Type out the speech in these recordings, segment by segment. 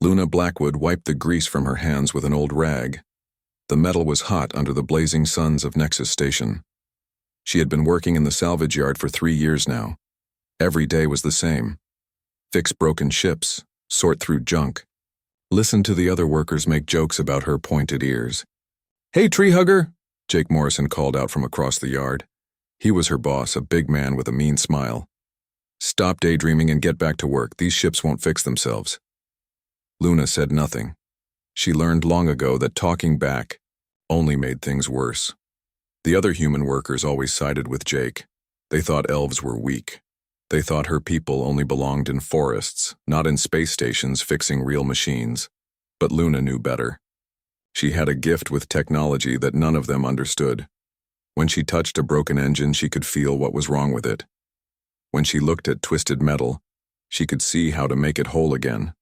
Luna Blackwood wiped the grease from her hands with an old rag. The metal was hot under the blazing suns of Nexus Station. She had been working in the salvage yard for 3 years now. Every day was the same. Fix broken ships, sort through junk, listen to the other workers make jokes about her pointed ears. "Hey, tree hugger," Jake Morrison called out from across the yard. He was her boss, a big man with a mean smile. "Stop daydreaming and get back to work. These ships won't fix themselves." Luna said nothing. She learned long ago that talking back only made things worse. The other human workers always sided with Jake. They thought elves were weak. They thought her people only belonged in forests, not in space stations fixing real machines. But Luna knew better. She had a gift with technology that none of them understood. When she touched a broken engine, she could feel what was wrong with it. When she looked at twisted metal, she could see how to make it whole again.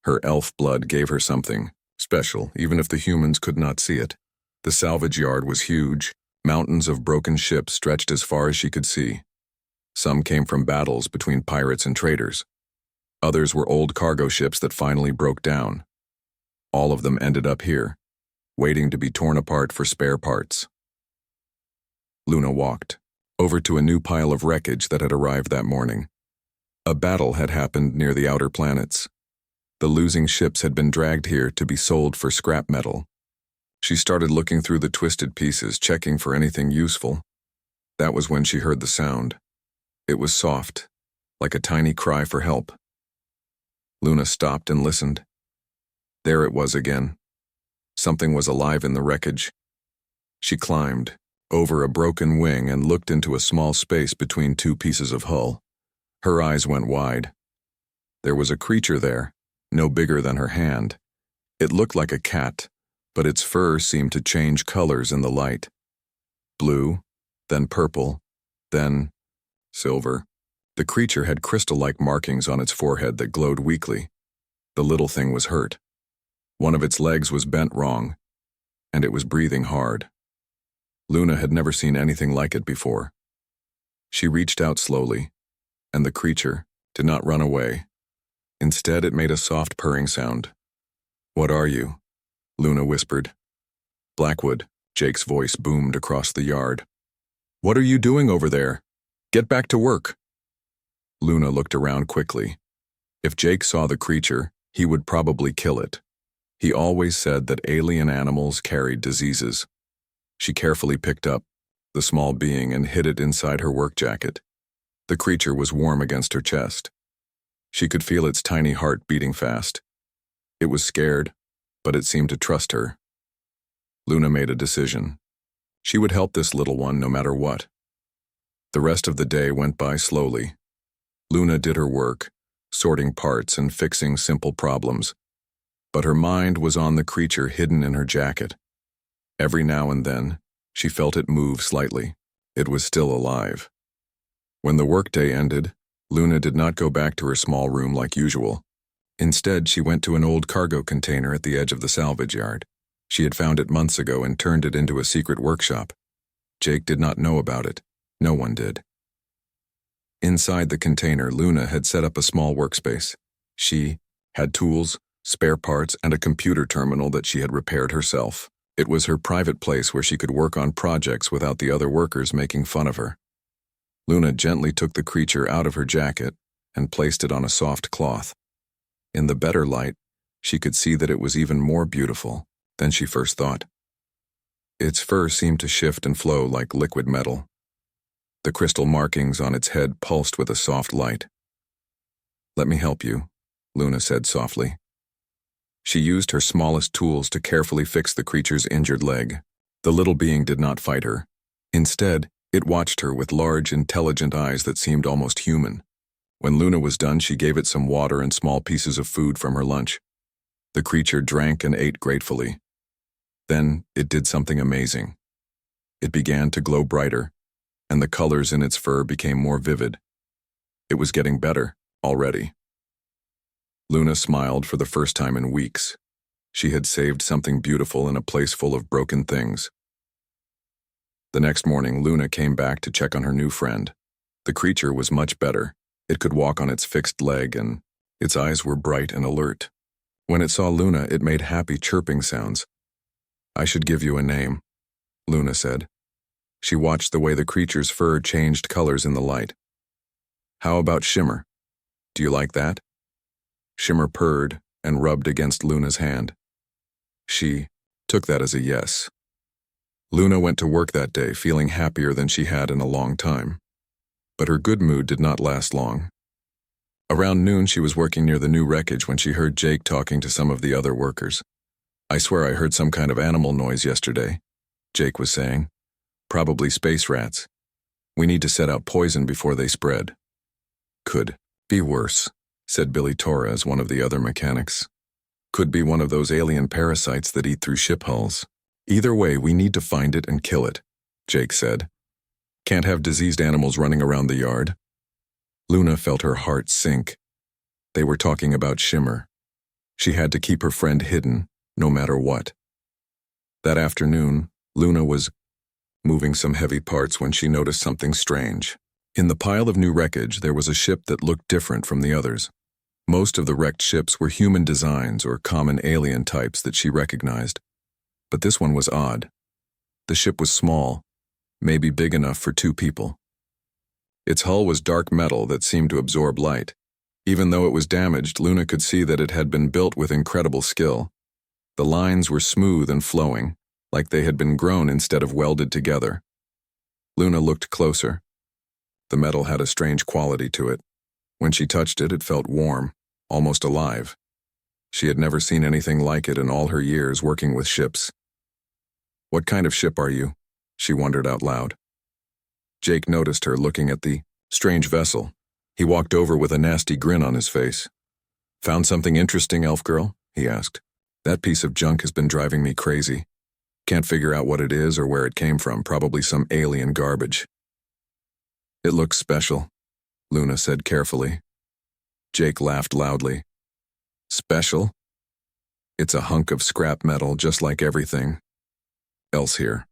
Her elf blood gave her something special, even if the humans could not see it. The salvage yard was huge. Mountains of broken ships stretched as far as she could see. Some came from battles between pirates and traders. Others were old cargo ships that finally broke down. All of them ended up here, waiting to be torn apart for spare parts. Luna walked over to a new pile of wreckage that had arrived that morning. A battle had happened near the outer planets. The losing ships had been dragged here to be sold for scrap metal. She started looking through the twisted pieces, checking for anything useful. That was when she heard the sound. It was soft, like a tiny cry for help. Luna stopped and listened. There it was again. Something was alive in the wreckage. She climbed over a broken wing and looked into a small space between two pieces of hull. Her eyes went wide. There was a creature there, no bigger than her hand. It looked like a cat, but its fur seemed to change colors in the light. Blue, then purple, then silver. The creature had crystal-like markings on its forehead that glowed weakly. The little thing was hurt. One of its legs was bent wrong, and it was breathing hard. Luna had never seen anything like it before. She reached out slowly, and the creature did not run away. Instead, it made a soft purring sound. "What are you?" Luna whispered. "Blackwood," Jake's voice boomed across the yard. "What are you doing over there? Get back to work." Luna looked around quickly. If Jake saw the creature, he would probably kill it. He always said that alien animals carried diseases. She carefully picked up the small being and hid it inside her work jacket. The creature was warm against her chest. She could feel its tiny heart beating fast. It was scared, but it seemed to trust her. Luna made a decision. She would help this little one no matter what. The rest of the day went by slowly. Luna did her work, sorting parts and fixing simple problems. But her mind was on the creature hidden in her jacket. Every now and then, she felt it move slightly. It was still alive. When the workday ended, Luna did not go back to her small room like usual. Instead, she went to an old cargo container at the edge of the salvage yard. She had found it months ago and turned it into a secret workshop. Jake did not know about it. No one did. Inside the container, Luna had set up a small workspace. She had tools, spare parts, and a computer terminal that she had repaired herself. It was her private place where she could work on projects without the other workers making fun of her. Luna gently took the creature out of her jacket and placed it on a soft cloth. In the better light, she could see that it was even more beautiful than she first thought. Its fur seemed to shift and flow like liquid metal. The crystal markings on its head pulsed with a soft light. "Let me help you," Luna said softly. She used her smallest tools to carefully fix the creature's injured leg. The little being did not fight her. Instead, it watched her with large, intelligent eyes that seemed almost human. When Luna was done, she gave it some water and small pieces of food from her lunch. The creature drank and ate gratefully. Then it did something amazing. It began to glow brighter, and the colors in its fur became more vivid. It was getting better already. Luna smiled for the first time in weeks. She had saved something beautiful in a place full of broken things. The next morning, Luna came back to check on her new friend. The creature was much better. It could walk on its fixed leg, and its eyes were bright and alert. When it saw Luna, it made happy chirping sounds. "I should give you a name," Luna said. She watched the way the creature's fur changed colors in the light. "How about Shimmer? Do you like that?" Shimmer purred and rubbed against Luna's hand. She took that as a yes. Luna went to work that day feeling happier than she had in a long time. But her good mood did not last long. Around noon, she was working near the new wreckage when she heard Jake talking to some of the other workers. "I swear I heard some kind of animal noise yesterday," Jake was saying. "Probably space rats. We need to set out poison before they spread." "Could be worse," said Billy Torres, one of the other mechanics. "Could be one of those alien parasites that eat through ship hulls. Either way, we need to find it and kill it," Jake said. "Can't have diseased animals running around the yard." Luna felt her heart sink. They were talking about Shimmer. She had to keep her friend hidden, no matter what. That afternoon, Luna was moving some heavy parts when she noticed something strange. In the pile of new wreckage, there was a ship that looked different from the others. Most of the wrecked ships were human designs or common alien types that she recognized. But this one was odd. The ship was small, maybe big enough for 2 people. Its hull was dark metal that seemed to absorb light. Even though it was damaged, Luna could see that it had been built with incredible skill. The lines were smooth and flowing, like they had been grown instead of welded together. Luna looked closer. The metal had a strange quality to it. When she touched it, it felt warm, almost alive. She had never seen anything like it in all her years working with ships. "What kind of ship are you?" she wondered out loud. Jake noticed her looking at the strange vessel. He walked over with a nasty grin on his face. "Found something interesting, elf girl?" he asked. "That piece of junk has been driving me crazy. Can't figure out what it is or where it came from, probably some alien garbage." "It looks special," Luna said carefully. Jake laughed loudly. "Special? It's a hunk of scrap metal just like everything else here.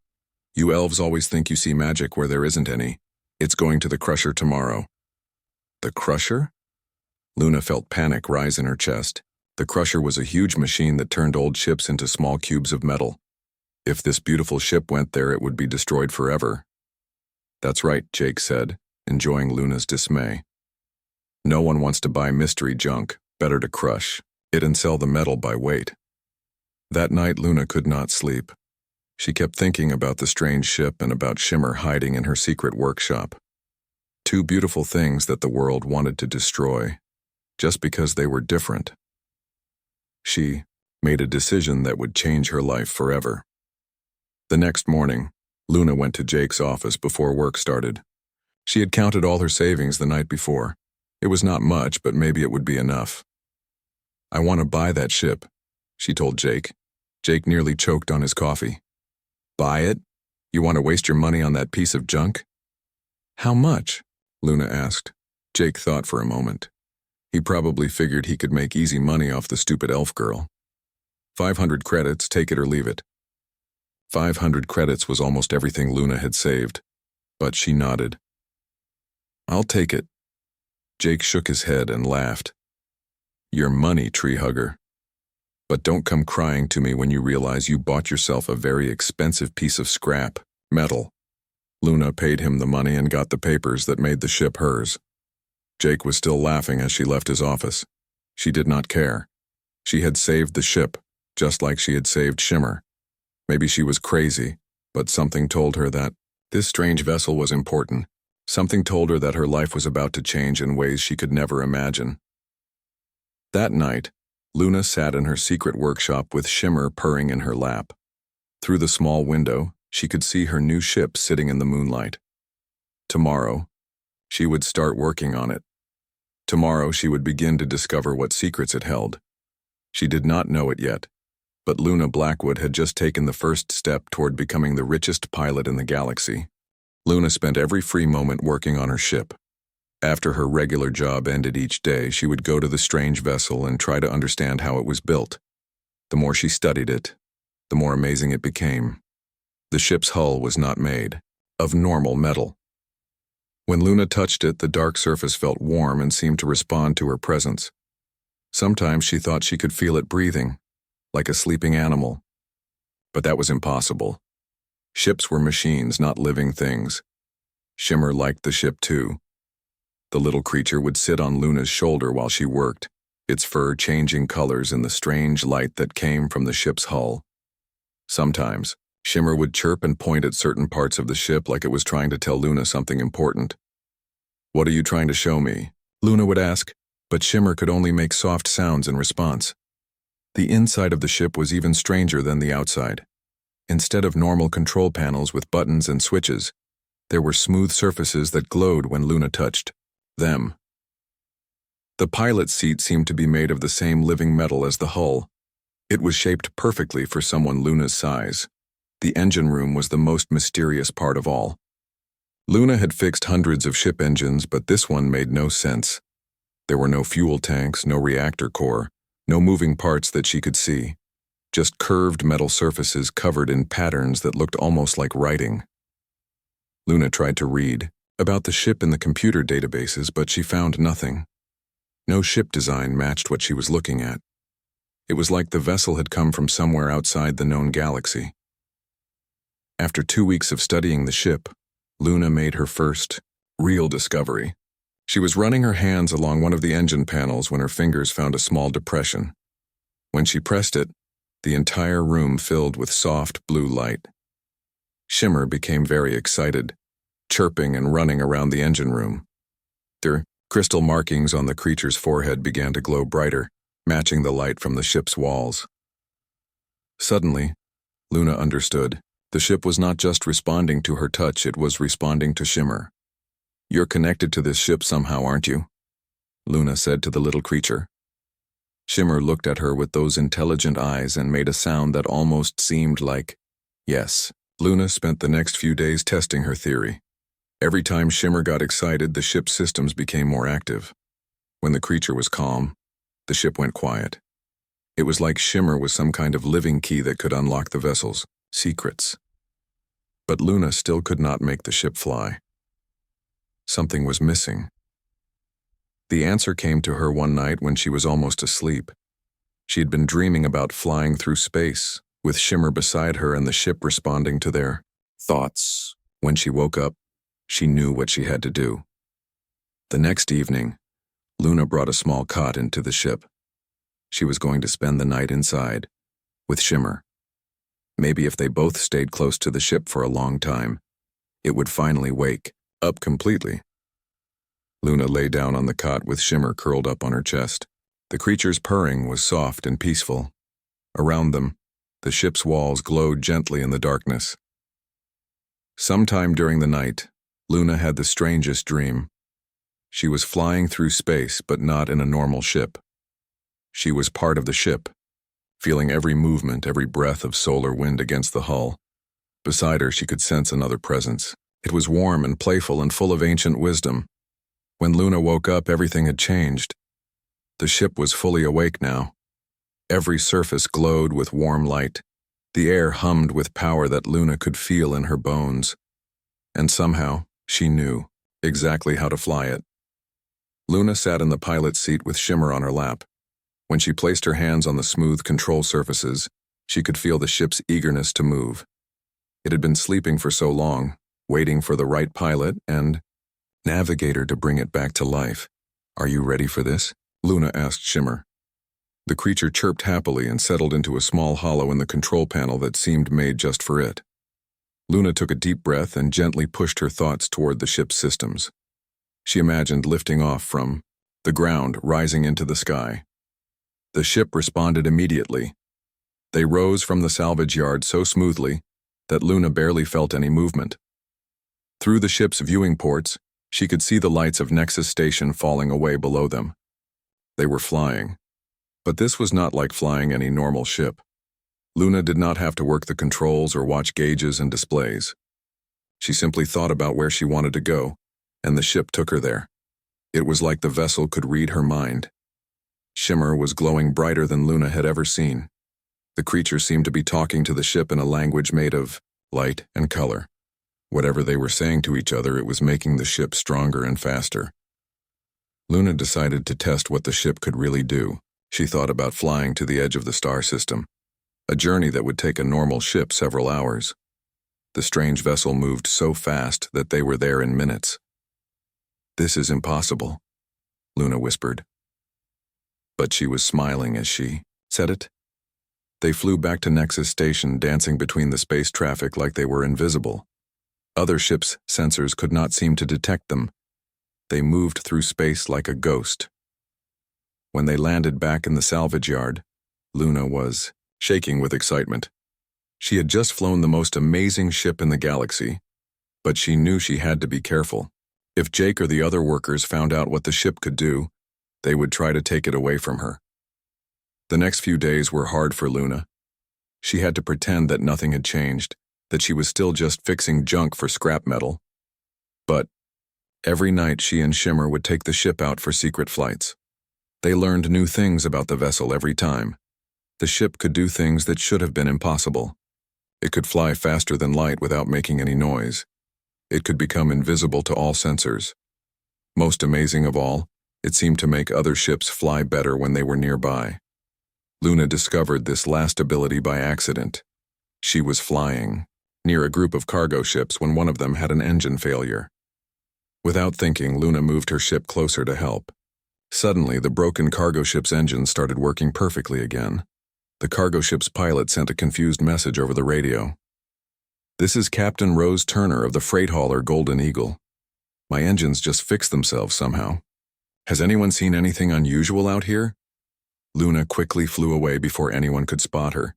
You elves always think you see magic where there isn't any. It's going to the crusher tomorrow." "The crusher?" Luna felt panic rise in her chest. The crusher was a huge machine that turned old ships into small cubes of metal. If this beautiful ship went there, it would be destroyed forever. "That's right," Jake said, enjoying Luna's dismay. "No one wants to buy mystery junk. Better to crush it and sell the metal by weight." That night, Luna could not sleep. She kept thinking about the strange ship and about Shimmer hiding in her secret workshop. 2 beautiful things that the world wanted to destroy, just because they were different. She made a decision that would change her life forever. The next morning, Luna went to Jake's office before work started. She had counted all her savings the night before. It was not much, but maybe it would be enough. "I want to buy that ship," she told Jake. Jake nearly choked on his coffee. "Buy it? You want to waste your money on that piece of junk?" "How much?" Luna asked. Jake thought for a moment. He probably figured he could make easy money off the stupid elf girl. 500 credits, take it or leave it." 500 credits was almost everything Luna had saved, but she nodded. "I'll take it." Jake shook his head and laughed. "Your money, tree hugger. But don't come crying to me when you realize you bought yourself a very expensive piece of scrap metal." Luna paid him the money and got the papers that made the ship hers. Jake was still laughing as she left his office. She did not care. She had saved the ship, just like she had saved Shimmer. Maybe she was crazy, but something told her that this strange vessel was important. Something told her that her life was about to change in ways she could never imagine. That night, Luna sat in her secret workshop with Shimmer purring in her lap. Through the small window, she could see her new ship sitting in the moonlight. Tomorrow, she would start working on it. Tomorrow, she would begin to discover what secrets it held. She did not know it yet, but Luna Blackwood had just taken the first step toward becoming the richest pilot in the galaxy. Luna spent every free moment working on her ship. After her regular job ended each day, she would go to the strange vessel and try to understand how it was built. The more she studied it, the more amazing it became. The ship's hull was not made of normal metal. When Luna touched it, the dark surface felt warm and seemed to respond to her presence. Sometimes she thought she could feel it breathing, like a sleeping animal. But that was impossible. Ships were machines, not living things. Shimmer liked the ship too. The little creature would sit on Luna's shoulder while she worked, its fur changing colors in the strange light that came from the ship's hull. Sometimes, Shimmer would chirp and point at certain parts of the ship like it was trying to tell Luna something important. "What are you trying to show me?" Luna would ask, but Shimmer could only make soft sounds in response. The inside of the ship was even stranger than the outside. Instead of normal control panels with buttons and switches, there were smooth surfaces that glowed when Luna touched them. The pilot's seat seemed to be made of the same living metal as the hull. It was shaped perfectly for someone Luna's size. The engine room was the most mysterious part of all. Luna had fixed hundreds of ship engines, but this one made no sense. There were no fuel tanks, no reactor core, no moving parts that she could see. Just curved metal surfaces covered in patterns that looked almost like writing. Luna tried to read about the ship in the computer databases, but she found nothing. No ship design matched what she was looking at. It was like the vessel had come from somewhere outside the known galaxy. After 2 weeks of studying the ship, Luna made her first real discovery. She was running her hands along one of the engine panels when her fingers found a small depression. When she pressed it, the entire room filled with soft blue light. Shimmer became very excited, chirping and running around the engine room. The crystal markings on the creature's forehead began to glow brighter, matching the light from the ship's walls. Suddenly, Luna understood. The ship was not just responding to her touch, it was responding to Shimmer. "You're connected to this ship somehow, aren't you?" Luna said to the little creature. Shimmer looked at her with those intelligent eyes and made a sound that almost seemed like yes. Luna spent the next few days testing her theory. Every time Shimmer got excited, the ship's systems became more active. When the creature was calm, the ship went quiet. It was like Shimmer was some kind of living key that could unlock the vessel's secrets. But Luna still could not make the ship fly. Something was missing. The answer came to her one night when she was almost asleep. She had been dreaming about flying through space, with Shimmer beside her and the ship responding to their thoughts. When she woke up, she knew what she had to do. The next evening, Luna brought a small cot into the ship. She was going to spend the night inside, with Shimmer. Maybe if they both stayed close to the ship for a long time, it would finally wake up completely. Luna lay down on the cot with Shimmer curled up on her chest. The creature's purring was soft and peaceful. Around them, the ship's walls glowed gently in the darkness. Sometime during the night, Luna had the strangest dream. She was flying through space, but not in a normal ship. She was part of the ship, feeling every movement, every breath of solar wind against the hull. Beside her, she could sense another presence. It was warm and playful and full of ancient wisdom. When Luna woke up, everything had changed. The ship was fully awake now. Every surface glowed with warm light. The air hummed with power that Luna could feel in her bones. And somehow, she knew exactly how to fly it. Luna sat in the pilot's seat with Shimmer on her lap. When she placed her hands on the smooth control surfaces, she could feel the ship's eagerness to move. It had been sleeping for so long, waiting for the right pilot and navigator to bring it back to life. "Are you ready for this?" Luna asked Shimmer. The creature chirped happily and settled into a small hollow in the control panel that seemed made just for it. Luna took a deep breath and gently pushed her thoughts toward the ship's systems. She imagined lifting off from the ground, rising into the sky. The ship responded immediately. They rose from the salvage yard so smoothly that Luna barely felt any movement. Through the ship's viewing ports, she could see the lights of Nexus Station falling away below them. They were flying. But this was not like flying any normal ship. Luna did not have to work the controls or watch gauges and displays. She simply thought about where she wanted to go, and the ship took her there. It was like the vessel could read her mind. Shimmer was glowing brighter than Luna had ever seen. The creature seemed to be talking to the ship in a language made of light and color. Whatever they were saying to each other, it was making the ship stronger and faster. Luna decided to test what the ship could really do. She thought about flying to the edge of the star system, a journey that would take a normal ship several hours. The strange vessel moved so fast that they were there in minutes. "This is impossible," Luna whispered. But she was smiling as she said it. They flew back to Nexus Station, dancing between the space traffic like they were invisible. Other ships' sensors could not seem to detect them. They moved through space like a ghost. When they landed back in the salvage yard, Luna was shaking with excitement. She had just flown the most amazing ship in the galaxy, but she knew she had to be careful. If Jake or the other workers found out what the ship could do, they would try to take it away from her. The next few days were hard for Luna. She had to pretend that nothing had changed, that she was still just fixing junk for scrap metal. But every night she and Shimmer would take the ship out for secret flights. They learned new things about the vessel every time. The ship could do things that should have been impossible. It could fly faster than light without making any noise. It could become invisible to all sensors. Most amazing of all, it seemed to make other ships fly better when they were nearby. Luna discovered this last ability by accident. She was flying near a group of cargo ships when one of them had an engine failure. Without thinking, Luna moved her ship closer to help. Suddenly, the broken cargo ship's engine started working perfectly again. The cargo ship's pilot sent a confused message over the radio. "This is Captain Rose Turner of the freight hauler Golden Eagle. My engines just fixed themselves somehow. Has anyone seen anything unusual out here?" Luna quickly flew away before anyone could spot her,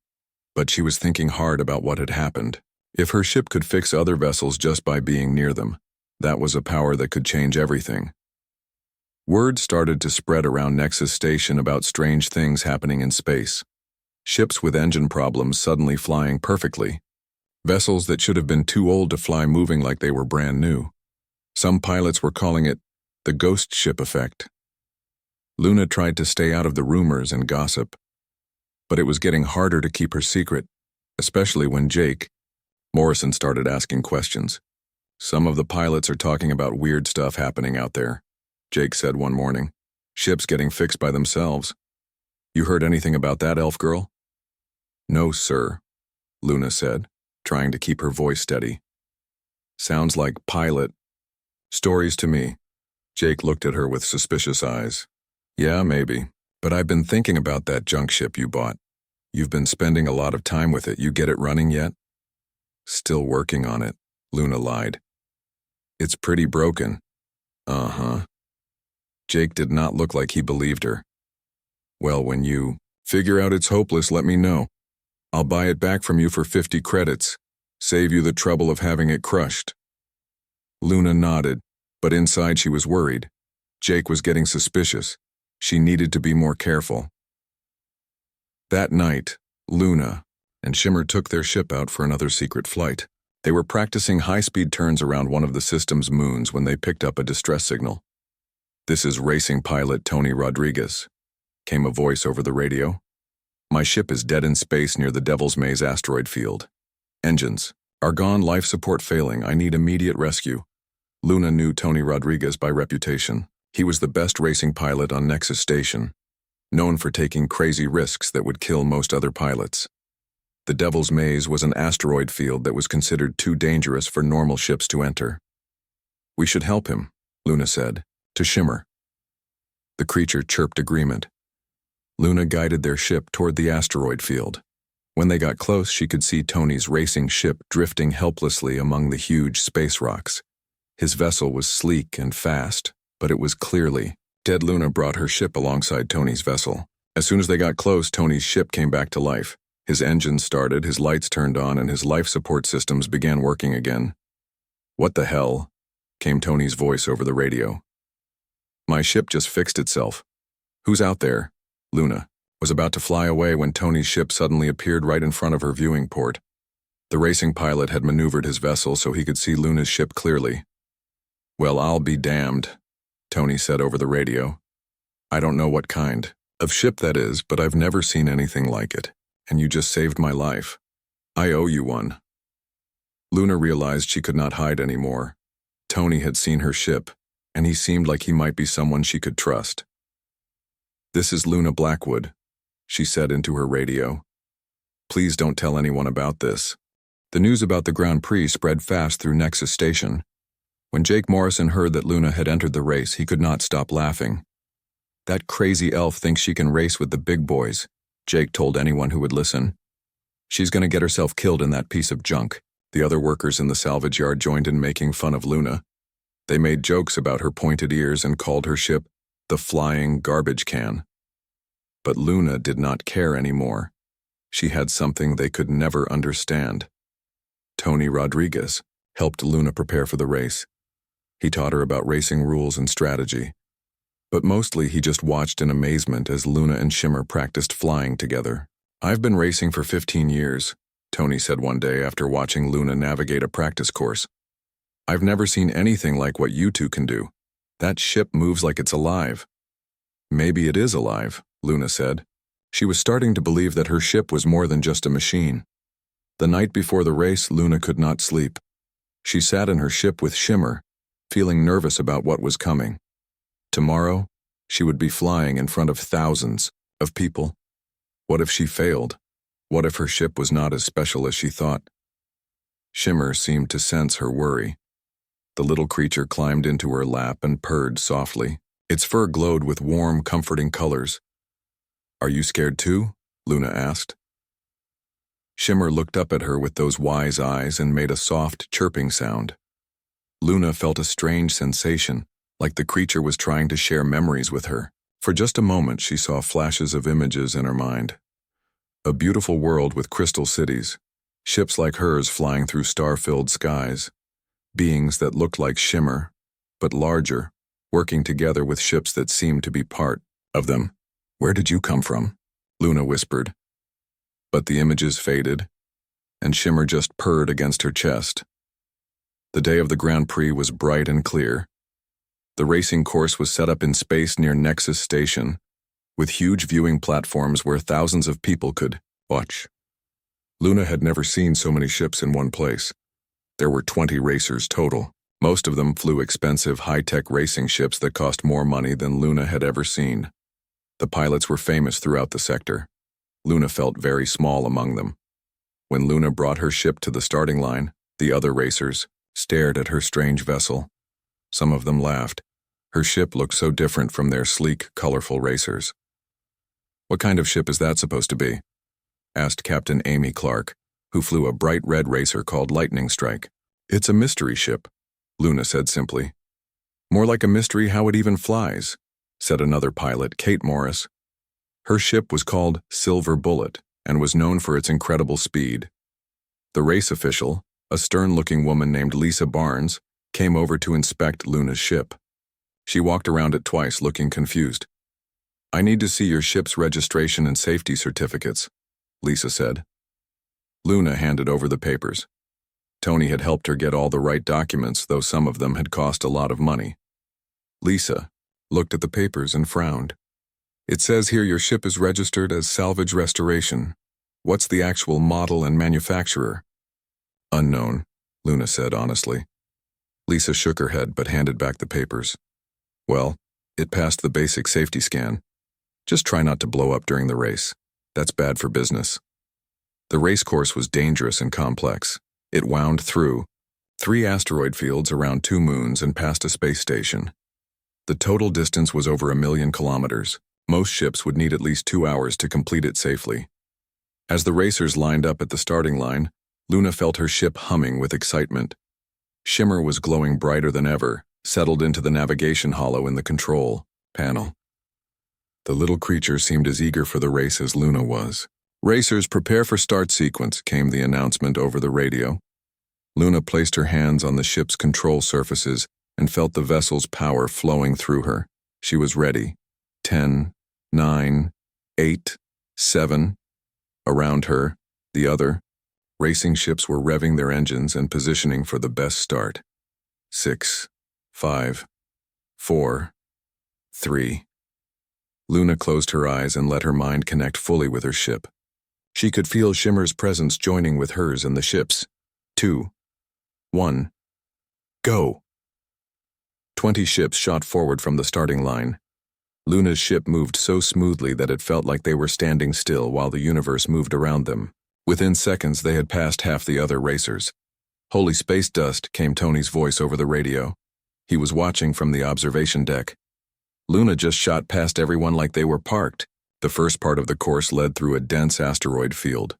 but she was thinking hard about what had happened. If her ship could fix other vessels just by being near them, that was a power that could change everything. Word started to spread around Nexus Station about strange things happening in space. Ships with engine problems suddenly flying perfectly. Vessels that should have been too old to fly moving like they were brand new. Some pilots were calling it the ghost ship effect. Luna tried to stay out of the rumors and gossip, but it was getting harder to keep her secret, especially when Jake Morrison started asking questions. "Some of the pilots are talking about weird stuff happening out there," Jake said one morning. "Ships getting fixed by themselves. You heard anything about that, elf girl?" "No, sir," Luna said, trying to keep her voice steady. "Sounds like pilot stories to me." Jake looked at her with suspicious eyes. "Yeah, maybe. But I've been thinking about that junk ship you bought. You've been spending a lot of time with it. You get it running yet?" "Still working on it," Luna lied. "It's pretty broken." "Uh-huh." Jake did not look like he believed her. "Well, when you figure out it's hopeless, let me know. I'll buy it back from you for 50 credits. Save you the trouble of having it crushed." Luna nodded, but inside she was worried. Jake was getting suspicious. She needed to be more careful. That night, Luna and Shimmer took their ship out for another secret flight. They were practicing high-speed turns around one of the system's moons when they picked up a distress signal. "This is racing pilot Tony Rodriguez," came a voice over the radio. "My ship is dead in space near the Devil's Maze asteroid field. Engines are gone, life support failing. I need immediate rescue." Luna knew Tony Rodriguez by reputation. He was the best racing pilot on Nexus Station, known for taking crazy risks that would kill most other pilots. The Devil's Maze was an asteroid field that was considered too dangerous for normal ships to enter. "We should help him," Luna said, to Shimmer. The creature chirped agreement. Luna guided their ship toward the asteroid field. When they got close, she could see Tony's racing ship drifting helplessly among the huge space rocks. His vessel was sleek and fast, but it was clearly dead. Luna brought her ship alongside Tony's vessel. As soon as they got close, Tony's ship came back to life. His engines started, his lights turned on, and his life support systems began working again. "What the hell?" came Tony's voice over the radio. "My ship just fixed itself. Who's out there?" Luna was about to fly away when Tony's ship suddenly appeared right in front of her viewing port. The racing pilot had maneuvered his vessel so he could see Luna's ship clearly. "Well, I'll be damned," Tony said over the radio. "I don't know what kind of ship that is, but I've never seen anything like it, and you just saved my life. I owe you one." Luna realized she could not hide anymore. Tony had seen her ship, and he seemed like he might be someone she could trust. "This is Luna Blackwood," she said into her radio. "Please don't tell anyone about this." The news about the Grand Prix spread fast through Nexus Station. When Jake Morrison heard that Luna had entered the race, he could not stop laughing. "That crazy elf thinks she can race with the big boys," Jake told anyone who would listen. "She's going to get herself killed in that piece of junk." The other workers in the salvage yard joined in making fun of Luna. They made jokes about her pointed ears and called her ship the Flying Garbage Can. But Luna did not care anymore. She had something they could never understand. Tony Rodriguez helped Luna prepare for the race. He taught her about racing rules and strategy. But mostly he just watched in amazement as Luna and Shimmer practiced flying together. "I've been racing for 15 years, Tony said one day after watching Luna navigate a practice course. "I've never seen anything like what you two can do. That ship moves like it's alive." "Maybe it is alive," Luna said. She was starting to believe that her ship was more than just a machine. The night before the race, Luna could not sleep. She sat in her ship with Shimmer, feeling nervous about what was coming. Tomorrow, she would be flying in front of thousands of people. What if she failed? What if her ship was not as special as she thought? Shimmer seemed to sense her worry. The little creature climbed into her lap and purred softly. Its fur glowed with warm, comforting colors. "Are you scared too?" Luna asked. Shimmer looked up at her with those wise eyes and made a soft, chirping sound. Luna felt a strange sensation, like the creature was trying to share memories with her. For just a moment, she saw flashes of images in her mind. A beautiful world with crystal cities, ships like hers flying through star-filled skies, beings that looked like Shimmer, but larger, working together with ships that seemed to be part of them. "Where did you come from?" Luna whispered. But the images faded, and Shimmer just purred against her chest. The day of the Grand Prix was bright and clear. The racing course was set up in space near Nexus Station, with huge viewing platforms where thousands of people could watch. Luna had never seen so many ships in one place. There were 20 racers total. Most of them flew expensive, high-tech racing ships that cost more money than Luna had ever seen. The pilots were famous throughout the sector. Luna felt very small among them. When Luna brought her ship to the starting line, the other racers stared at her strange vessel. Some of them laughed. Her ship looked so different from their sleek, colorful racers. "What kind of ship is that supposed to be?" asked Captain Amy Clark, who flew a bright red racer called Lightning Strike. "It's a mystery ship," Luna said simply. "More like a mystery how it even flies," said another pilot, Kate Morris. Her ship was called Silver Bullet and was known for its incredible speed. The race official, a stern-looking woman named Lisa Barnes, came over to inspect Luna's ship. She walked around it twice, looking confused. "I need to see your ship's registration and safety certificates," Lisa said. Luna handed over the papers. Tony had helped her get all the right documents, though some of them had cost a lot of money. Lisa looked at the papers and frowned. "It says here your ship is registered as salvage restoration. What's the actual model and manufacturer?" "Unknown," Luna said honestly. Lisa shook her head but handed back the papers. "Well, it passed the basic safety scan. Just try not to blow up during the race. That's bad for business." The race course was dangerous and complex. It wound through 3 asteroid fields around 2 moons and past a space station. The total distance was over 1,000,000 kilometers. Most ships would need at least 2 hours to complete it safely. As the racers lined up at the starting line, Luna felt her ship humming with excitement. Shimmer was glowing brighter than ever, settled into the navigation hollow in the control panel. The little creature seemed as eager for the race as Luna was. "Racers, prepare for start sequence," came the announcement over the radio. Luna placed her hands on the ship's control surfaces and felt the vessel's power flowing through her. She was ready. 10, 9, 8, 7. Around her, the other racing ships were revving their engines and positioning for the best start. 6, 5, 4, 3. Luna closed her eyes and let her mind connect fully with her ship. She could feel Shimmer's presence joining with hers and the ship's. 2, 1. Go! 20 ships shot forward from the starting line. Luna's ship moved so smoothly that it felt like they were standing still while the universe moved around them. Within seconds, they had passed half the other racers. "Holy space dust," came Tony's voice over the radio. He was watching from the observation deck. Luna just shot past everyone like they were parked. The first part of the course led through a dense asteroid field.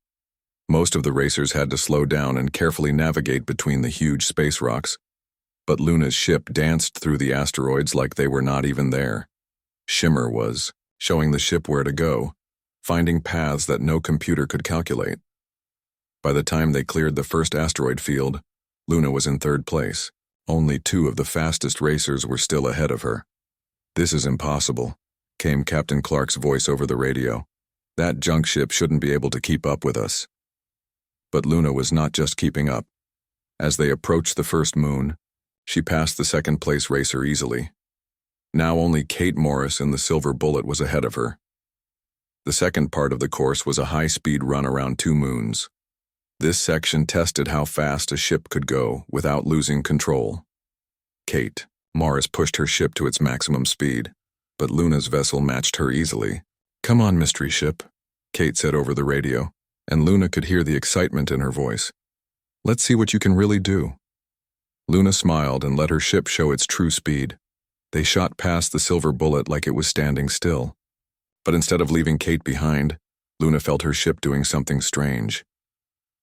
Most of the racers had to slow down and carefully navigate between the huge space rocks. But Luna's ship danced through the asteroids like they were not even there. Shimmer was, showing the ship where to go, finding paths that no computer could calculate. By the time they cleared the first asteroid field, Luna was in third place. Only 2 of the fastest racers were still ahead of her. "This is impossible," came Captain Clark's voice over the radio. "That junk ship shouldn't be able to keep up with us." But Luna was not just keeping up. As they approached the first moon, she passed the second-place racer easily. Now only Kate Morris in the Silver Bullet was ahead of her. The second part of the course was a high-speed run around 2 moons. This section tested how fast a ship could go without losing control. Kate Morris pushed her ship to its maximum speed, but Luna's vessel matched her easily. "Come on, mystery ship," Kate said over the radio, and Luna could hear the excitement in her voice. "Let's see what you can really do." Luna smiled and let her ship show its true speed. They shot past the Silver Bullet like it was standing still. But instead of leaving Kate behind, Luna felt her ship doing something strange.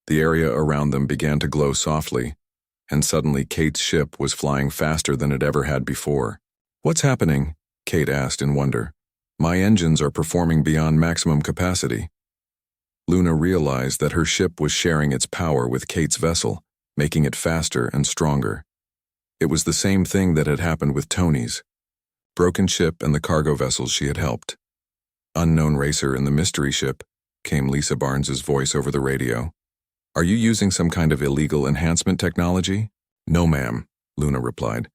The area around them began to glow softly, and suddenly Kate's ship was flying faster than it ever had before. "What's happening?" Kate asked in wonder. "My engines are performing beyond maximum capacity." Luna realized that her ship was sharing its power with Kate's vessel, making it faster and stronger. It was the same thing that had happened with Tony's broken ship and the cargo vessels she had helped. "Unknown racer in the mystery ship," came Lisa Barnes's voice over the radio. "Are you using some kind of illegal enhancement technology?" "No, ma'am," Luna replied.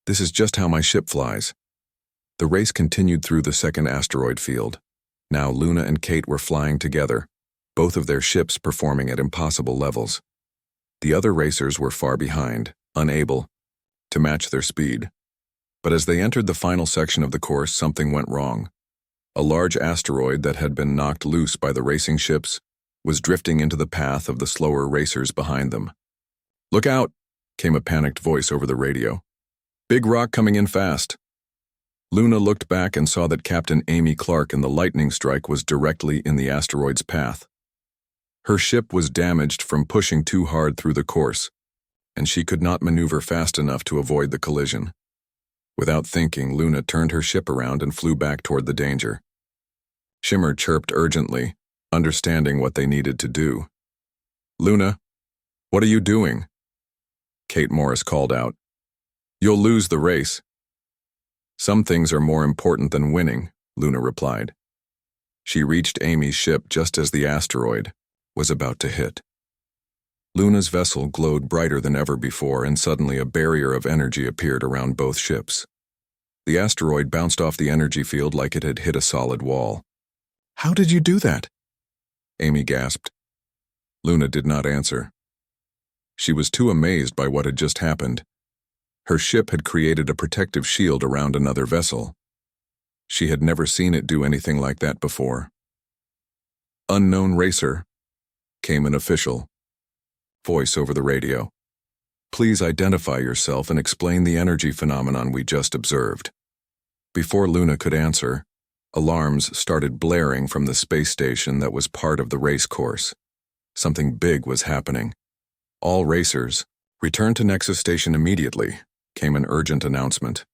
"This is just how my ship flies." The race continued through the second asteroid field. Now Luna and Kate were flying together, both of their ships performing at impossible levels. The other racers were far behind, unable to match their speed. But as they entered the final section of the course, something went wrong. A large asteroid that had been knocked loose by the racing ships was drifting into the path of the slower racers behind them. "Look out!" came a panicked voice over the radio. "Big rock coming in fast." Luna looked back and saw that Captain Amy Clark in the lightning strike was directly in the asteroid's path. Her ship was damaged from pushing too hard through the course, and she could not maneuver fast enough to avoid the collision. Without thinking, Luna turned her ship around and flew back toward the danger. Shimmer chirped urgently, understanding what they needed to do. "Luna, what are you doing?" Kate Morris called out. "You'll lose the race." "Some things are more important than winning," Luna replied. She reached Amy's ship just as the asteroid was about to hit. Luna's vessel glowed brighter than ever before, and suddenly a barrier of energy appeared around both ships. The asteroid bounced off the energy field like it had hit a solid wall. "How did you do that?" Amy gasped. Luna did not answer. She was too amazed by what had just happened. Her ship had created a protective shield around another vessel. She had never seen it do anything like that before. "Unknown racer," came an official voice over the radio. "Please identify yourself and explain the energy phenomenon we just observed." Before Luna could answer, alarms started blaring from the space station that was part of the race course. Something big was happening. "All racers, return to Nexus Station immediately," came an urgent announcement.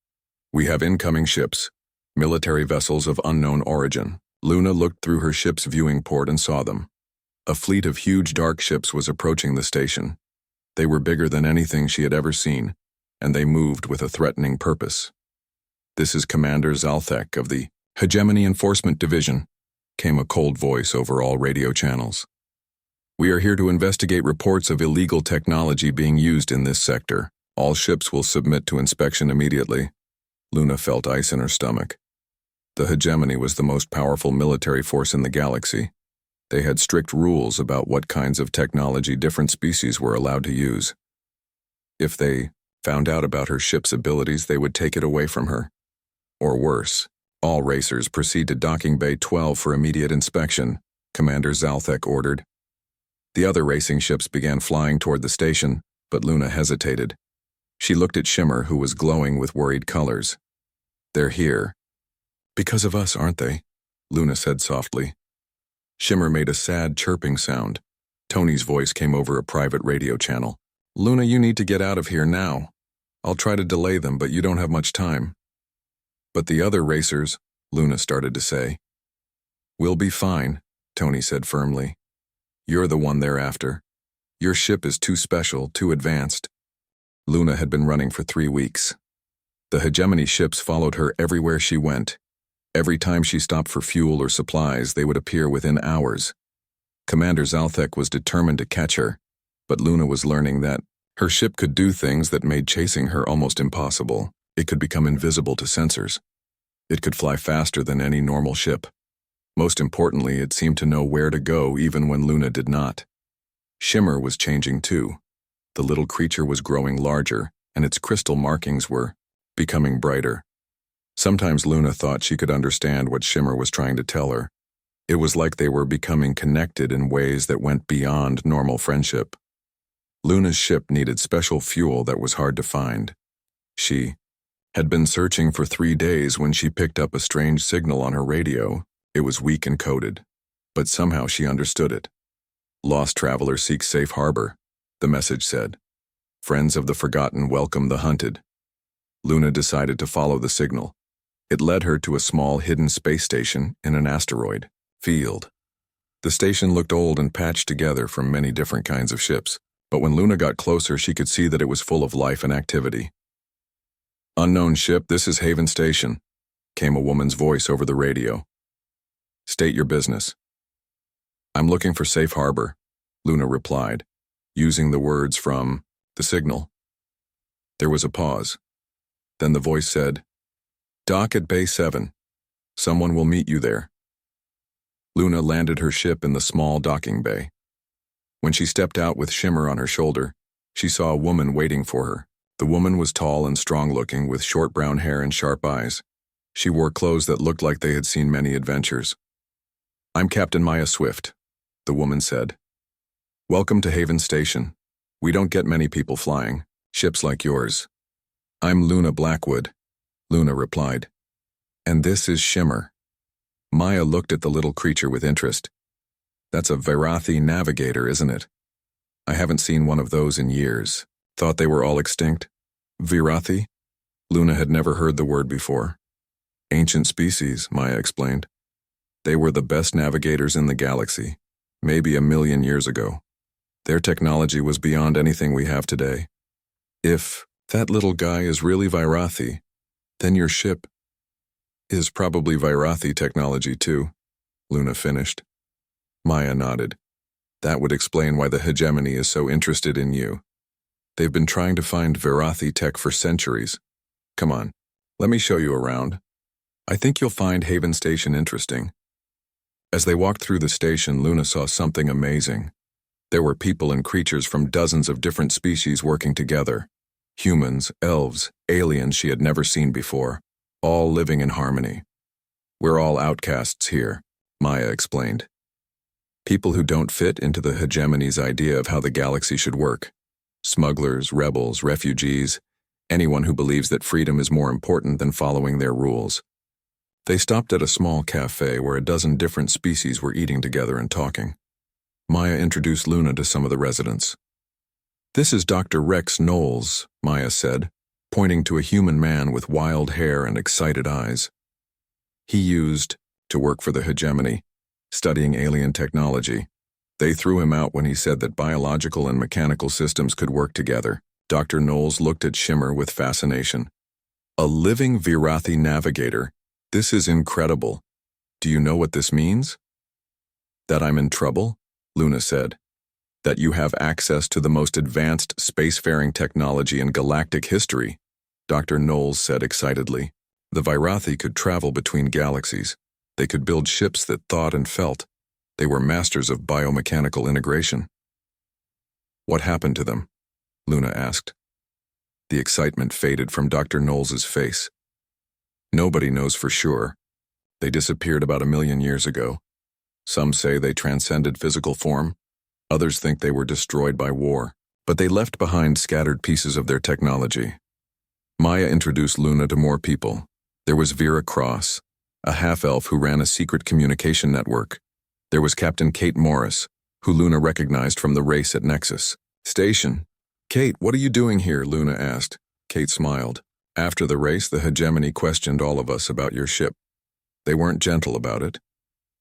"We have incoming ships, military vessels of unknown origin." Luna looked through her ship's viewing port and saw them. A fleet of huge dark ships was approaching the station. They were bigger than anything she had ever seen, and they moved with a threatening purpose. "This is Commander Zalthek of the Hegemony Enforcement Division," came a cold voice over all radio channels. "We are here to investigate reports of illegal technology being used in this sector. All ships will submit to inspection immediately." Luna felt ice in her stomach. The Hegemony was the most powerful military force in the galaxy. They had strict rules about what kinds of technology different species were allowed to use. If they found out about her ship's abilities, they would take it away from her. Or worse, All racers proceed to Docking Bay 12 for immediate inspection, Commander Zalthek ordered. The other racing ships began flying toward the station, but Luna hesitated. She looked at Shimmer, who was glowing with worried colors. They're here. Because of us, aren't they? Luna said softly. Shimmer made a sad chirping sound. Tony's voice came over a private radio channel. Luna, you need to get out of here now. I'll try to delay them, but you don't have much time. But the other racers, Luna started to say. We'll be fine, Tony said firmly. You're the one they're after. Your ship is too special, too advanced. Luna had been running for 3 weeks. The hegemony ships followed her everywhere she went. Every time she stopped for fuel or supplies, they would appear within hours. Commander Zalthek was determined to catch her, but Luna was learning that her ship could do things that made chasing her almost impossible. It could become invisible to sensors. It could fly faster than any normal ship. Most importantly, it seemed to know where to go even when Luna did not. Shimmer was changing too. The little creature was growing larger, and its crystal markings were becoming brighter. Sometimes Luna thought she could understand what Shimmer was trying to tell her. It was like they were becoming connected in ways that went beyond normal friendship. Luna's ship needed special fuel that was hard to find. She had been searching for 3 days when she picked up a strange signal on her radio. It was weak and coded, but somehow she understood it. Lost traveler seeks safe harbor, the message said. Friends of the forgotten welcome the hunted. Luna decided to follow the signal. It led her to a small hidden space station in an asteroid field. The station looked old and patched together from many different kinds of ships, but when Luna got closer, she could see that it was full of life and activity. Unknown ship, this is Haven Station, came a woman's voice over the radio. State your business. I'm looking for safe harbor, Luna replied, using the words from the signal. There was a pause. Then the voice said, Dock at Bay 7. Someone will meet you there. Luna landed her ship in the small docking bay. When she stepped out with Shimmer on her shoulder, she saw a woman waiting for her. The woman was tall and strong-looking with short brown hair and sharp eyes. She wore clothes that looked like they had seen many adventures. I'm Captain Maya Swift, the woman said. Welcome to Haven Station. We don't get many people flying, ships like yours. I'm Luna Blackwood, Luna replied. And this is Shimmer. Maya looked at the little creature with interest. That's a Virathi navigator, isn't it? I haven't seen one of those in years. Thought they were all extinct? Virathi? Luna had never heard the word before. Ancient species, Maya explained. They were the best navigators in the galaxy, maybe 1 million years ago. Their technology was beyond anything we have today. If that little guy is really Virathi, then your ship is probably Virathi technology too, Luna finished. Maya nodded. That would explain why the hegemony is so interested in you. They've been trying to find Virathi tech for centuries. Come on, let me show you around. I think you'll find Haven Station interesting. As they walked through the station, Luna saw something amazing. There were people and creatures from dozens of different species working together. Humans, elves, aliens she had never seen before, all living in harmony. We're all outcasts here, Maya explained. People who don't fit into the hegemony's idea of how the galaxy should work. Smugglers, rebels, refugees, anyone who believes that freedom is more important than following their rules. They stopped at a small cafe where a dozen different species were eating together and talking. Maya introduced Luna to some of the residents. This is Dr. Rex Knowles, Maya said, pointing to a human man with wild hair and excited eyes. He used to work for the hegemony, studying alien technology. They threw him out when he said that biological and mechanical systems could work together. Dr. Knowles looked at Shimmer with fascination. A living Virathi navigator. This is incredible. Do you know what this means? That I'm in trouble, Luna said. That you have access to the most advanced spacefaring technology in galactic history, Dr. Knowles said excitedly. The Virathi could travel between galaxies. They could build ships that thought and felt. They were masters of biomechanical integration. What happened to them? Luna asked. The excitement faded from Dr. Knowles's face. Nobody knows for sure, They disappeared about 1 million years ago. Some say they transcended physical form. Others think they were destroyed by war. But they left behind scattered pieces of their technology. Maya introduced Luna to more people. There was Vera Cross, a half-elf who ran a secret communication network. There was Captain Kate Morris, who Luna recognized from the race at Nexus Station. "Kate, what are you doing here?" Luna asked. Kate smiled. "After the race, the hegemony questioned all of us about your ship. They weren't gentle about it.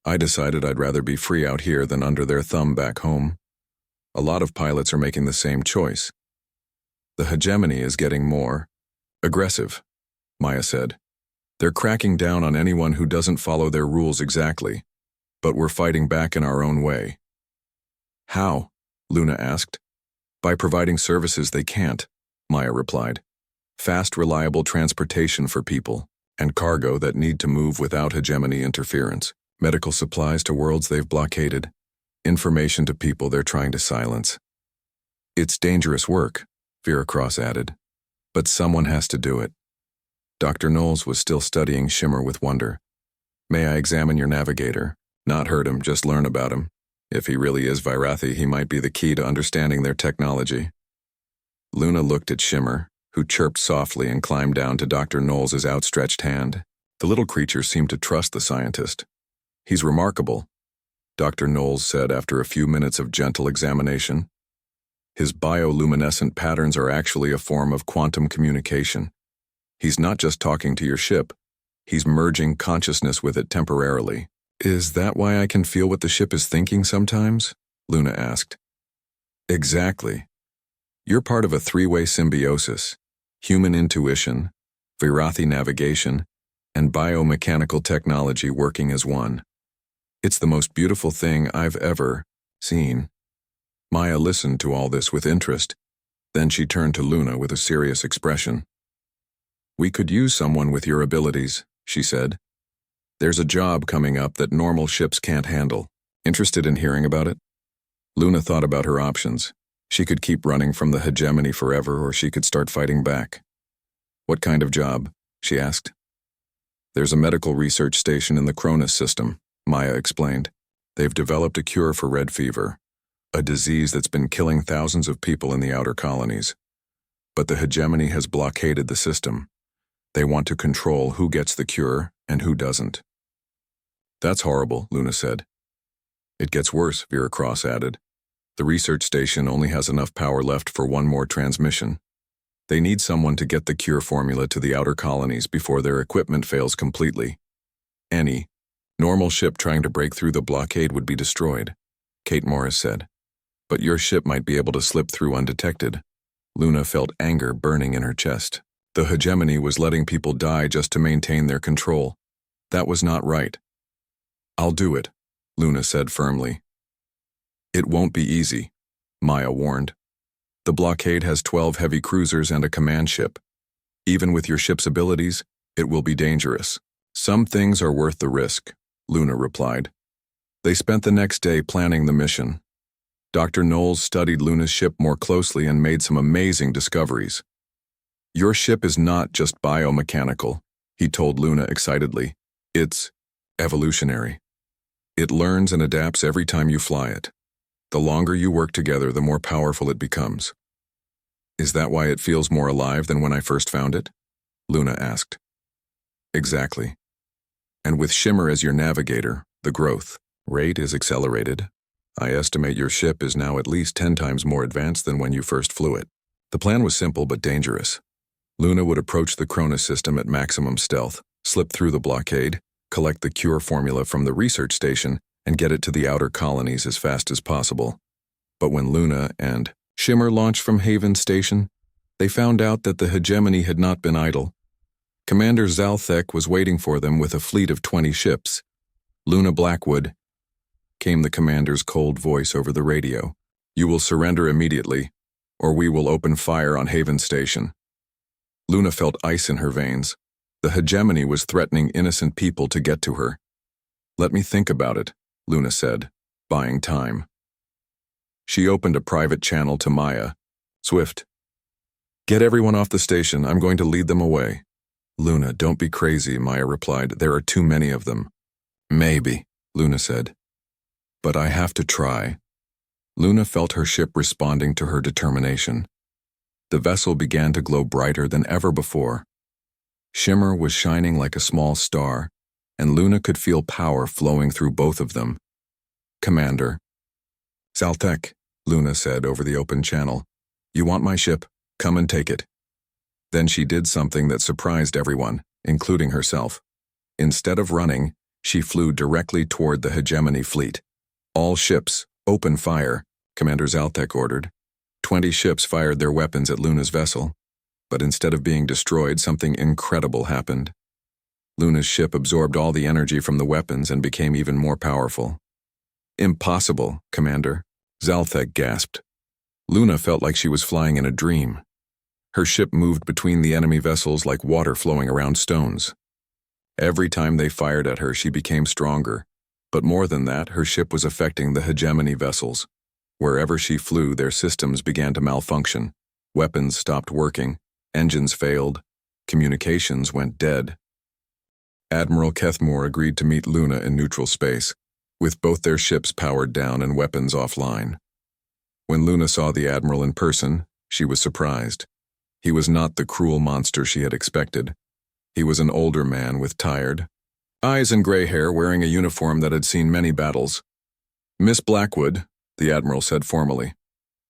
I decided I'd rather be free out here than under their thumb back home. A lot of pilots are making the same choice. The hegemony is getting more aggressive," Maya said. "They're cracking down on anyone who doesn't follow their rules exactly, but we're fighting back in our own way." "How?" Luna asked. "By providing services they can't," Maya replied. "Fast, reliable transportation for people, and cargo that need to move without hegemony interference. Medical supplies to worlds they've blockaded. Information to people they're trying to silence. It's dangerous work," Vera Cross added. "But someone has to do it." Dr. Knowles was still studying Shimmer with wonder. "May I examine your navigator? Not hurt him, just learn about him. If he really is Virathi, he might be the key to understanding their technology." Luna looked at Shimmer, who chirped softly and climbed down to Dr. Knowles' outstretched hand. The little creature seemed to trust the scientist. "He's remarkable," Dr. Knowles said after a few minutes of gentle examination. "His bioluminescent patterns are actually a form of quantum communication. He's not just talking to your ship, he's merging consciousness with it temporarily." "Is that why I can feel what the ship is thinking sometimes?" Luna asked. "Exactly. You're part of a three-way symbiosis: human intuition, Virathi navigation, and biomechanical technology working as one. It's the most beautiful thing I've ever seen." Maya listened to all this with interest. Then she turned to Luna with a serious expression. "We could use someone with your abilities," she said. "There's a job coming up that normal ships can't handle. Interested in hearing about it?" Luna thought about her options. She could keep running from the hegemony forever, or she could start fighting back. "What kind of job?" she asked. "There's a medical research station in the Cronus system," Maya explained. "They've developed a cure for red fever, a disease that's been killing thousands of people in the outer colonies. But the hegemony has blockaded the system. They want to control who gets the cure and who doesn't." "That's horrible," Luna said. "It gets worse," Vera Cross added. "The research station only has enough power left for one more transmission. They need someone to get the cure formula to the outer colonies before their equipment fails completely. Any normal ship trying to break through the blockade would be destroyed," Kate Morris said. "But your ship might be able to slip through undetected." Luna felt anger burning in her chest. The hegemony was letting people die just to maintain their control. That was not right. "I'll do it," Luna said firmly. "It won't be easy," Maya warned. "The blockade has 12 heavy cruisers and a command ship. Even with your ship's abilities, it will be dangerous." "Some things are worth the risk," Luna replied. They spent the next day planning the mission. Dr. Knowles studied Luna's ship more closely and made some amazing discoveries. "Your ship is not just biomechanical," he told Luna excitedly. "It's evolutionary. It learns and adapts every time you fly it. The longer you work together, the more powerful it becomes." "Is that why it feels more alive than when I first found it?" Luna asked. "Exactly. And with Shimmer as your navigator, the growth rate is accelerated. I estimate your ship is now at least 10 times more advanced than when you first flew it." The plan was simple but dangerous. Luna would approach the Cronus system at maximum stealth, slip through the blockade, collect the cure formula from the research station, and get it to the outer colonies as fast as possible. But when Luna and Shimmer launched from Haven Station, they found out that the hegemony had not been idle. Commander Zalthek was waiting for them with a fleet of 20 ships. "Luna Blackwood," came the commander's cold voice over the radio. "You will surrender immediately, or we will open fire on Haven Station." Luna felt ice in her veins. The hegemony was threatening innocent people to get to her. "Let me think about it," Luna said, buying time. She opened a private channel to Maya. "Swift. Get everyone off the station. I'm going to lead them away." Luna, don't be crazy, Maya replied. There are too many of them. Maybe, Luna said. But I have to try. Luna felt her ship responding to her determination. The vessel began to glow brighter than ever before. Shimmer was shining like a small star, and Luna could feel power flowing through both of them. Commander. Zaltek, Luna said over the open channel. You want my ship? Come and take it. Then she did something that surprised everyone, including herself. Instead of running, she flew directly toward the hegemony fleet. All ships, open fire, Commander Zaltek ordered. 20 ships fired their weapons at Luna's vessel. But instead of being destroyed, something incredible happened. Luna's ship absorbed all the energy from the weapons and became even more powerful. Impossible, Commander, Zaltek gasped. Luna felt like she was flying in a dream. Her ship moved between the enemy vessels like water flowing around stones. Every time they fired at her, she became stronger. But more than that, her ship was affecting the hegemony vessels. Wherever she flew, their systems began to malfunction. Weapons stopped working, engines failed, communications went dead. Admiral Kethmore agreed to meet Luna in neutral space, with both their ships powered down and weapons offline. When Luna saw the Admiral in person, she was surprised. He was not the cruel monster she had expected. He was an older man with tired eyes and gray hair, wearing a uniform that had seen many battles. Miss Blackwood, the Admiral said formally,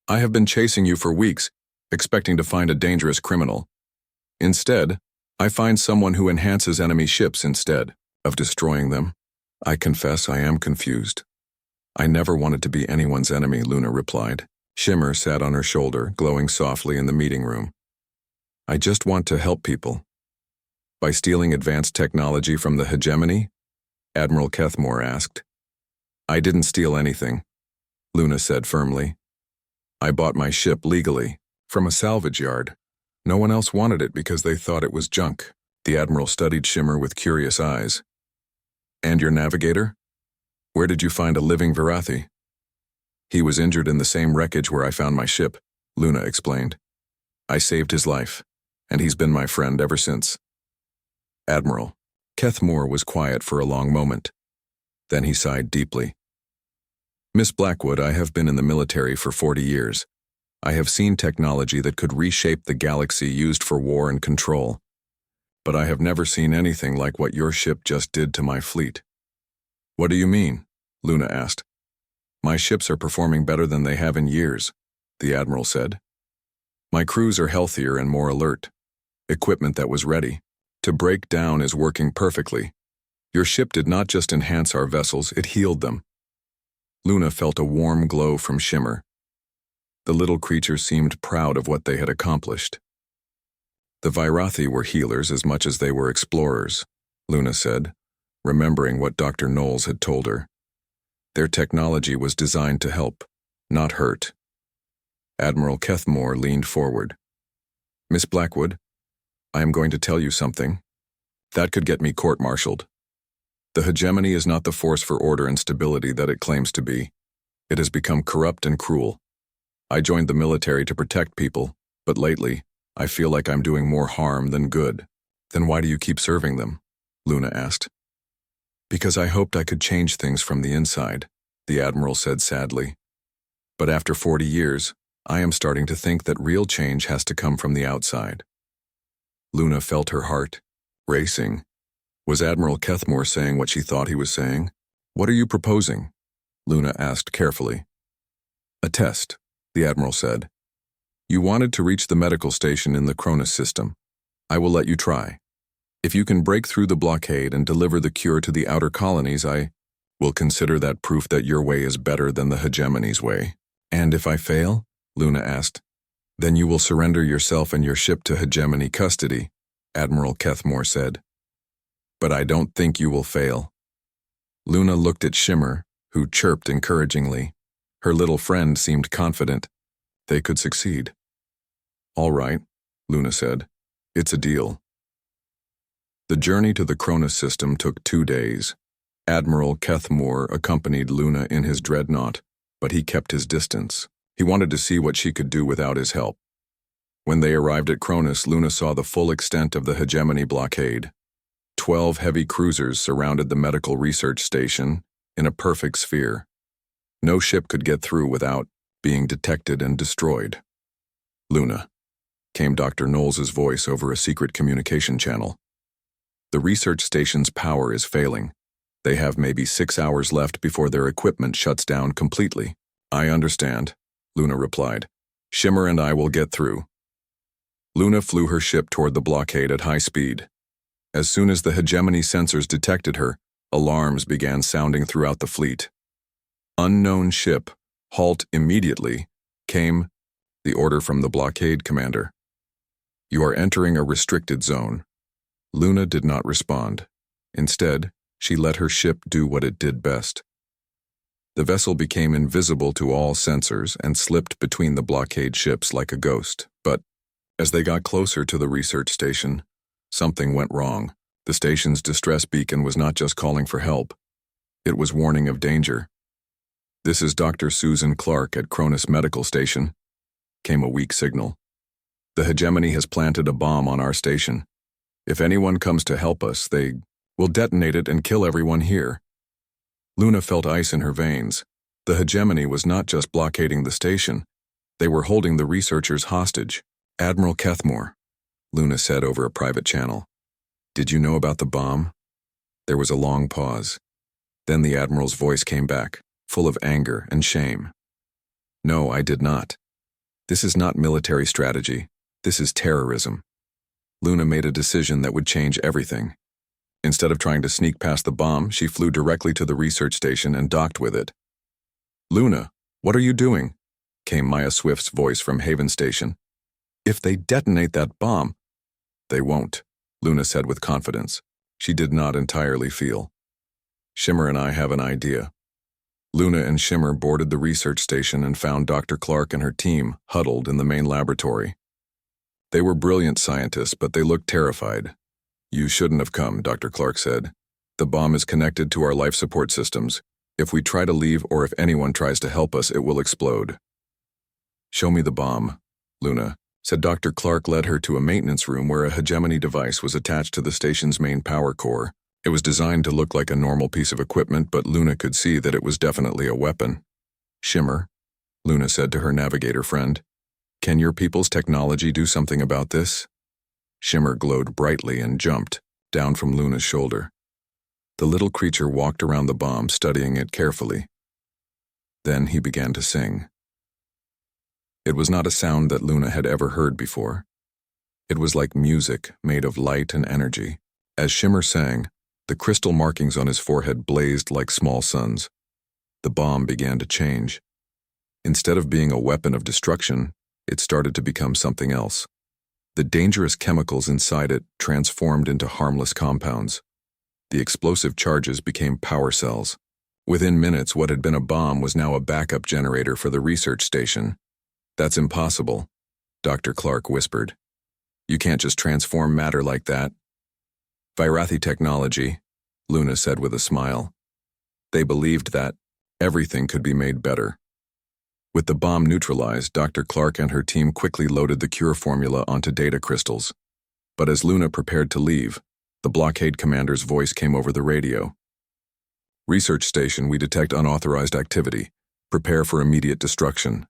I have been chasing you for weeks, expecting to find a dangerous criminal. Instead, I find someone who enhances enemy ships instead of destroying them. I confess I am confused. I never wanted to be anyone's enemy, Luna replied. Shimmer sat on her shoulder, glowing softly in the meeting room. I just want to help people. By stealing advanced technology from the hegemony? Admiral Kethmore asked. I didn't steal anything, Luna said firmly. I bought my ship legally, from a salvage yard. No one else wanted it because they thought it was junk. The Admiral studied Shimmer with curious eyes. And your navigator? Where did you find a living Virathi? He was injured in the same wreckage where I found my ship, Luna explained. I saved his life, and he's been my friend ever since. Admiral. Kethmore was quiet for a long moment. Then he sighed deeply. Miss Blackwood, I have been in the military for 40 years. I have seen technology that could reshape the galaxy used for war and control. But I have never seen anything like what your ship just did to my fleet. What do you mean? Luna asked. My ships are performing better than they have in years, the Admiral said. My crews are healthier and more alert. Equipment that was ready to break down is working perfectly. Your ship did not just enhance our vessels, it healed them. Luna felt a warm glow from Shimmer. The little creature seemed proud of what they had accomplished. The Virathi were healers as much as they were explorers, Luna said, remembering what Dr. Knowles had told her. Their technology was designed to help, not hurt. Admiral Kethmore leaned forward. Miss Blackwood, I am going to tell you something. That could get me court-martialed. The hegemony is not the force for order and stability that it claims to be. It has become corrupt and cruel. I joined the military to protect people, but lately, I feel like I'm doing more harm than good. Then why do you keep serving them? Luna asked. Because I hoped I could change things from the inside, the Admiral said sadly. But after 40 years, I am starting to think that real change has to come from the outside. Luna felt her heart racing. Was Admiral Kethmore saying what she thought he was saying? What are you proposing? Luna asked carefully. A test, the Admiral said. You wanted to reach the medical station in the Cronus system. I will let you try. If you can break through the blockade and deliver the cure to the outer colonies, I will consider that proof that your way is better than the hegemony's way. And if I fail? Luna asked. Then you will surrender yourself and your ship to hegemony custody, Admiral Kethmore said. But I don't think you will fail. Luna looked at Shimmer, who chirped encouragingly. Her little friend seemed confident. They could succeed. All right, Luna said. It's a deal. The journey to the Cronus system took 2 days. Admiral Kethmore accompanied Luna in his dreadnought, but he kept his distance. He wanted to see what she could do without his help. When they arrived at Cronus, Luna saw the full extent of the hegemony blockade. 12 heavy cruisers surrounded the medical research station in a perfect sphere. No ship could get through without being detected and destroyed. "Luna," came Dr. Knowles' voice over a secret communication channel. "The research station's power is failing. They have maybe 6 hours left before their equipment shuts down completely." "I understand," Luna replied. "Shimmer and I will get through." Luna flew her ship toward the blockade at high speed. As soon as the hegemony sensors detected her, alarms began sounding throughout the fleet. "Unknown ship, halt immediately," came the order from the blockade commander. "You are entering a restricted zone." Luna did not respond. Instead, she let her ship do what it did best. The vessel became invisible to all sensors and slipped between the blockade ships like a ghost. But as they got closer to the research station, something went wrong. The station's distress beacon was not just calling for help. It was warning of danger. "This is Dr. Susan Clark at Cronus Medical Station," came a weak signal. "The hegemony has planted a bomb on our station. If anyone comes to help us, they will detonate it and kill everyone here." Luna felt ice in her veins. The hegemony was not just blockading the station. They were holding the researchers hostage. "Admiral Kethmore," Luna said over a private channel. "Did you know about the bomb?" There was a long pause. Then the Admiral's voice came back, full of anger and shame. "No, I did not. This is not military strategy. This is terrorism." Luna made a decision that would change everything. Instead of trying to sneak past the bomb, she flew directly to the research station and docked with it. "Luna, what are you doing?" came Maya Swift's voice from Haven Station. "If they detonate that bomb—" "They won't," Luna said with confidence. She did not entirely feel. "Shimmer and I have an idea." Luna and Shimmer boarded the research station and found Dr. Clark and her team huddled in the main laboratory. They were brilliant scientists, but they looked terrified. "You shouldn't have come," Dr. Clark said. "The bomb is connected to our life support systems. If we try to leave or if anyone tries to help us, it will explode." "Show me the bomb," Luna said. Dr. Clark led her to a maintenance room where a hegemony device was attached to the station's main power core. It was designed to look like a normal piece of equipment, but Luna could see that it was definitely a weapon. "Shimmer," Luna said to her navigator friend, "can your people's technology do something about this?" Shimmer glowed brightly and jumped down from Luna's shoulder. The little creature walked around the bomb, studying it carefully. Then he began to sing. It was not a sound that Luna had ever heard before. It was like music made of light and energy. As Shimmer sang, the crystal markings on his forehead blazed like small suns. The bomb began to change. Instead of being a weapon of destruction, it started to become something else. The dangerous chemicals inside it transformed into harmless compounds. The explosive charges became power cells. Within minutes, what had been a bomb was now a backup generator for the research station. "That's impossible," Dr. Clark whispered. "You can't just transform matter like that." "Virathi technology," Luna said with a smile. They believed that everything could be made better. With the bomb neutralized, Dr. Clark and her team quickly loaded the cure formula onto data crystals. But as Luna prepared to leave, the blockade commander's voice came over the radio. "Research station, we detect unauthorized activity. Prepare for immediate destruction."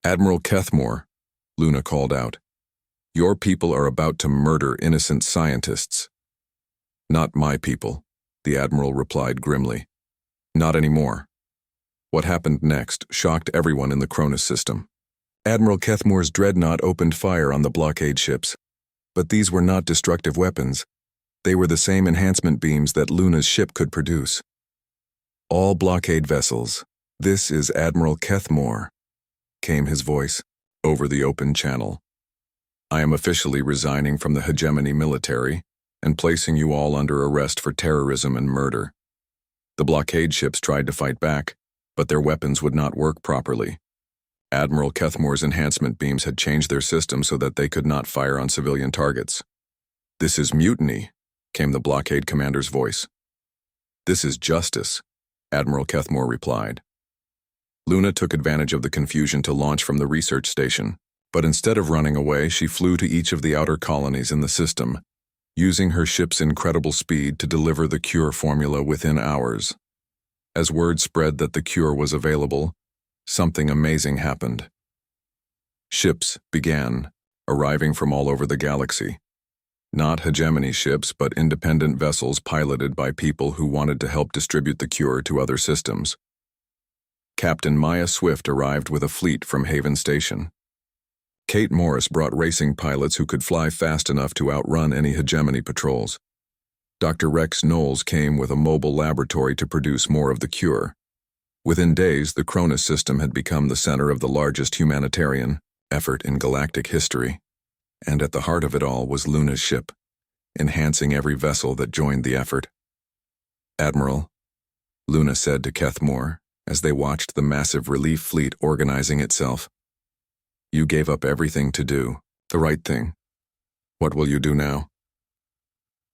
"Admiral Kethmore," Luna called out, "your people are about to murder innocent scientists." "Not my people," the Admiral replied grimly. "Not anymore." What happened next shocked everyone in the Cronus system. Admiral Kethmore's dreadnought opened fire on the blockade ships. But these were not destructive weapons. They were the same enhancement beams that Luna's ship could produce. "All blockade vessels, this is Admiral Kethmore," came his voice over the open channel. "I am officially resigning from the hegemony military and placing you all under arrest for terrorism and murder." The blockade ships tried to fight back, but their weapons would not work properly. Admiral Kethmore's enhancement beams had changed their system so that they could not fire on civilian targets. "This is mutiny," came the blockade commander's voice. "This is justice," Admiral Kethmore replied. Luna took advantage of the confusion to launch from the research station. But instead of running away, she flew to each of the outer colonies in the system, using her ship's incredible speed to deliver the cure formula within hours. As word spread that the cure was available, something amazing happened. Ships began arriving from all over the galaxy. Not hegemony ships, but independent vessels piloted by people who wanted to help distribute the cure to other systems. Captain Maya Swift arrived with a fleet from Haven Station. Kate Morris brought racing pilots who could fly fast enough to outrun any hegemony patrols. Dr. Rex Knowles came with a mobile laboratory to produce more of the cure. Within days, the Cronus system had become the center of the largest humanitarian effort in galactic history. And at the heart of it all was Luna's ship, enhancing every vessel that joined the effort. "Admiral," Luna said to Keth Moore as they watched the massive relief fleet organizing itself, "you gave up everything to do the right thing. What will you do now?"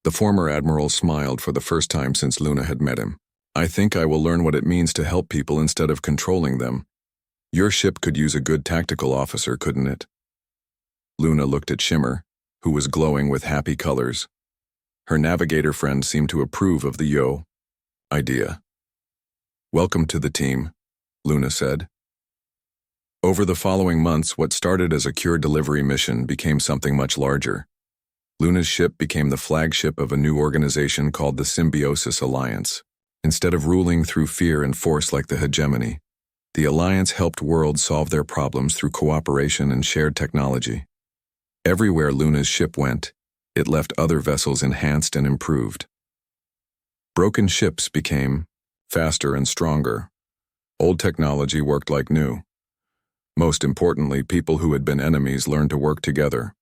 The former admiral smiled for the first time since Luna had met him. "I think I will learn what it means to help people instead of controlling them. Your ship could use a good tactical officer, couldn't it?" Luna looked at Shimmer, who was glowing with happy colors. Her navigator friend seemed to approve of the idea. "Welcome to the team," Luna said. Over the following months, what started as a cure delivery mission became something much larger. Luna's ship became the flagship of a new organization called the Symbiosis Alliance. Instead of ruling through fear and force like the hegemony, the Alliance helped worlds solve their problems through cooperation and shared technology. Everywhere Luna's ship went, it left other vessels enhanced and improved. Broken ships became faster and stronger. Old technology worked like new. Most importantly, people who had been enemies learned to work together.